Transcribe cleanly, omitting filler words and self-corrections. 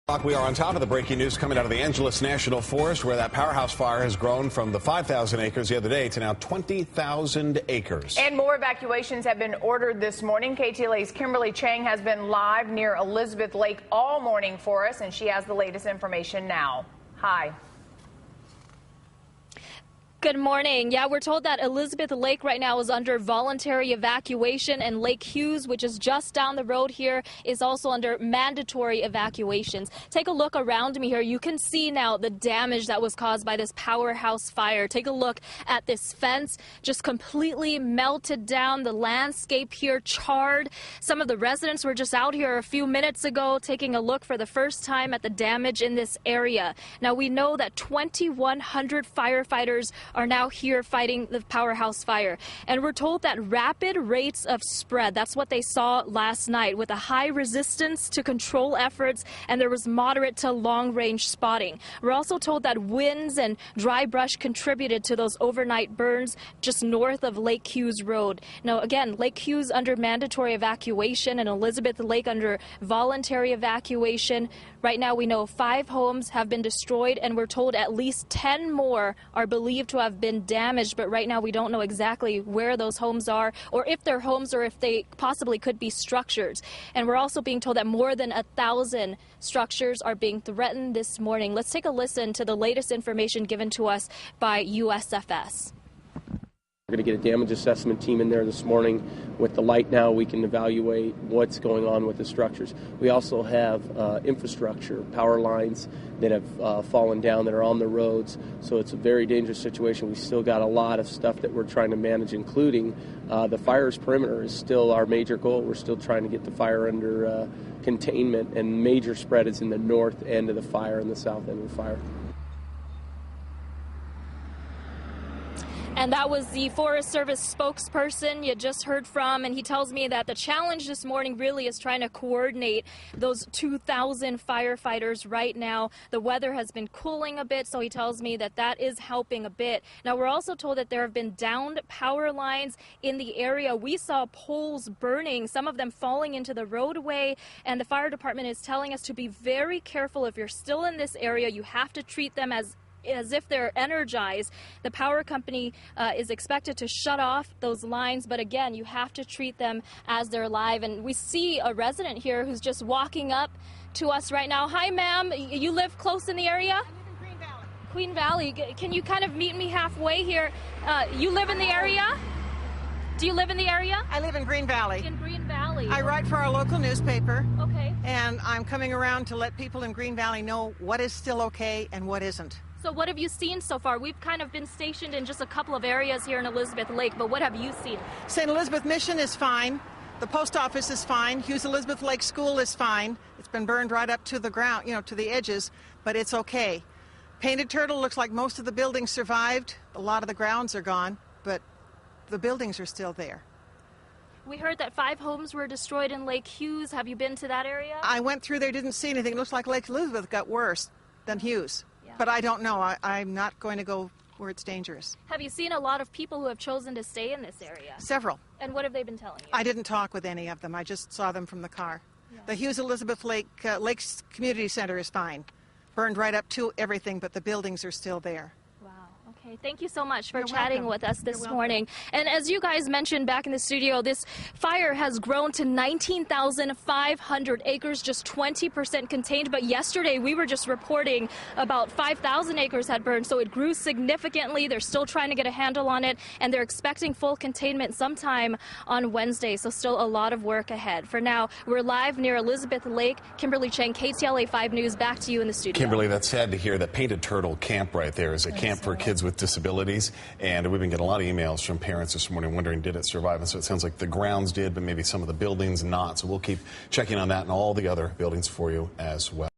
We are on top of the breaking news coming out of the Angeles National Forest, where that Powerhouse Fire has grown from the 5,000 acres the other day to now 20,000 acres. And more evacuations have been ordered this morning. KTLA's Kimberly Chang has been live near Elizabeth Lake all morning for us, and she has the latest information now. Hi. Good morning. Yeah, we're told that Elizabeth Lake right now is under voluntary evacuation, and Lake Hughes, which is just down the road here, is also under mandatory evacuations. Take a look around me here. You can see now the damage that was caused by this Powerhouse Fire. Take a look at this fence, just completely melted down. The landscape here charred. Some of the residents were just out here a few minutes ago taking a look for the first time at the damage in this area. Now, we know that 2,100 firefighters are now here fighting the Powerhouse Fire. And we're told that rapid rates of spread, that's what they saw last night, with a high resistance to control efforts, and there was moderate to long-range spotting. We're also told that winds and dry brush contributed to those overnight burns just north of Lake Hughes Road. Now, again, Lake Hughes under mandatory evacuation and Elizabeth Lake under voluntary evacuation. Right now, we know 5 homes have been destroyed, and we're told at least 10 more are believed to have been damaged, but right now we don't know exactly where those homes are, or if they're homes, or if they possibly could be structures. And we're also being told that more than 1,000 structures are being threatened this morning. Let's take a listen to the latest information given to us by USFS. We're going to get a damage assessment team in there this morning. With the light now, we can evaluate what's going on with the structures. We also have infrastructure, power lines that have fallen down that are on the roads. So it's a very dangerous situation. We still got a lot of stuff that we're trying to manage, including the fire's perimeter is still our major goal. We're still trying to get the fire under containment, and major spread is in the north end of the fire and the south end of the fire. And that was the Forest Service spokesperson you just heard from, and he tells me that the challenge this morning really is trying to coordinate those 2,000 firefighters right now. The weather has been cooling a bit, so he tells me that that is helping a bit. Now, we're also told that there have been downed power lines in the area. We saw poles burning, some of them falling into the roadway, and the fire department is telling us to be very careful. If you're still in this area, you have to treat them as if they're energized. The power company is expected to shut off those lines, but again, you have to treat them as they're live. And we see a resident here who's just walking up to us right now. Hi, ma'am. You live close in the area? I live in Green Valley. Queen Valley. Can you kind of meet me halfway here? You live in the area? Do you live in the area? I live in Green Valley. In Green Valley. I write for our local newspaper. Okay. And I'm coming around to let people in Green Valley know what is still okay and what isn't. So what have you seen so far? We've kind of been stationed in just a couple of areas here in Elizabeth Lake, but what have you seen? St. Elizabeth Mission is fine. The post office is fine. Hughes Elizabeth Lake School is fine. It's been burned right up to the ground, to the edges, but it's okay. Painted Turtle looks like most of the buildings survived. A lot of the grounds are gone, but the buildings are still there. We heard that 5 homes were destroyed in Lake Hughes. Have you been to that area? I went through there, didn't see anything. It looks like Lake Elizabeth got worse than Hughes. But I don't know. I'm not going to go where it's dangerous. Have you seen a lot of people who have chosen to stay in this area? Several. And what have they been telling you? I didn't talk with any of them. I just saw them from the car. Yeah. The Hughes Elizabeth Lakes Community Center is fine. Burned right up to everything, but the buildings are still there. Okay, thank you so much for You're chatting welcome. with us this You're morning. And as you guys mentioned back in the studio, this fire has grown to 19,500 acres, just 20% contained. But yesterday we were just reporting about 5,000 acres had burned, so it grew significantly. They're still trying to get a handle on it, and they're expecting full containment sometime on Wednesday, so still a lot of work ahead. For now, we're live near Elizabeth Lake. Kimberly Chang, KTLA 5 News, back to you in the studio. Kimberly, that's sad to hear. That Painted Turtle camp right there is a camp for kids with disabilities, and we've been getting a lot of emails from parents this morning wondering, did it survive? And so it sounds like the grounds did, but maybe some of the buildings not. So we'll keep checking on that and all the other buildings for you as well.